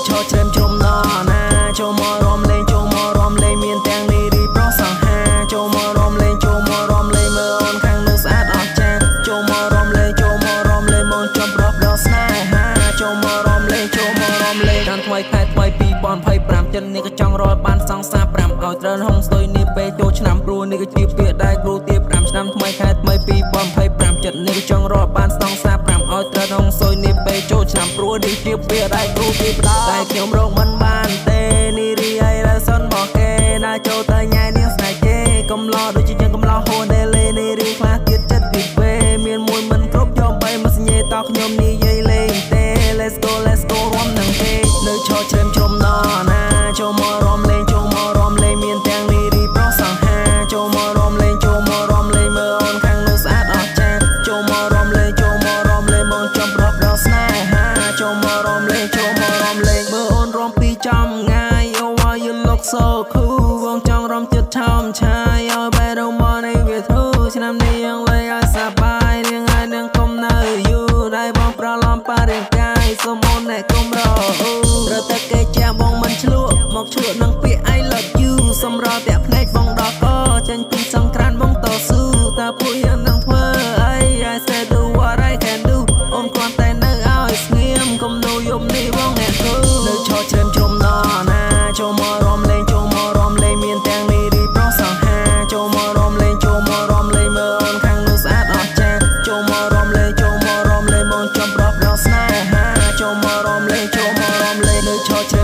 ឈរច្រេមជុំណណាចូលមករំលេងចូលមករំលេងមានទាំងនារីប្រុសសង្ហាចូលមករំលេងចូលមករំលេងមើលអូនខាងនោះស្អាតអស្ចារ្យចូលមករំលេងចូលមករំលេងមកចំប្រប់ដល់ស្នេហាចូលមករំលេងចូលមករំលេងតាមថ្មីខែថ្មី2025ចិននេះក៏ចង់រកបានសង្សារ5ឲ្យត្រូវហុងស្ទុយនេះពេលចូលឆ្នាំព្រោះនេះក៏ជាពាក្យដែលគ្រូទា5ឆ្នាំថ្មីខែថ្មី2025ចិននេះក៏ចង់រកបានសង្សារ5ឲ្យត្រូវហុងស្ទុយនេះពេលចូលឆ្នាំព្រោះនេះជាពាក្យដែលគ្រូទាតែខ្ញុំរកមិនបានទេនារីឲ្យលើសុនមកគេណាចូលទៅញ៉ែនាងស្នេហ៍គេកំឡោដូចជាយើងកំឡោហូនដែលលេនារីខ្លះទៀតចិត្តពីពេលមានមួយមិនគ្រប់យកបីមកសញ្ញេតខ្ញុំនិយាយលេងទេ let's go រួមនឹងគេនៅឈរច្រេមជុំណណាចូលមករំលេងចូលមករំលេងមានទាំងនារីប្រុសសង្ហាចូលមករំលេងចូលមករំលេងមើលអូនខាងនោះស្អាតអស្ចារ្យចូលមករំលេងចូលមករំលេងមកចំប្រប់ដល់ស្នេហាចូលមករំលេងចូលមករំលេងមើលអូនរំពីចំងាយ Oh why you look so cool វងចង់រំចិត្តថោមឆាយឲ្យបែរទៅមកនៃវាធូរឆ្នាំនេះយ៉ាងលេងឲ្យសប្បាយរៀងឲ្យនឹងគុំនៅយូរដែលបងប្រឡំបរិយាកាយសូមអូនអ្នកគុំរត្រូវតែគេចាស់បងមិនឆ្លក់មកឆ្លក់នឹងពាក្យ I love you សម្រាប់តែភ្នែកបងដល់កចេញពីសង្ក្រានបងតស៊ូតើពួកយើងនឹងធ្វើអី I said do what I can do អូនគ្រាន់តែនៅឲ្យស្ងៀមកុំនៅយប់នេះបងអ្នកគ្រូនៅឈរច្រេមជុំណណាចូលមករំលេងចូលមករំលេងមានទាំងនារីប្រុសសង្ហាចូលមករំលេងចូលមករំលេងមើលអូនខាងនោះស្អាតអស្ចារ្យចូលមករំលេងចូលមករំលេងមកចំប្រប់ដល់ស្នេហាចូលមករំលេងចូលមករំលេងនៅឈរច្រេម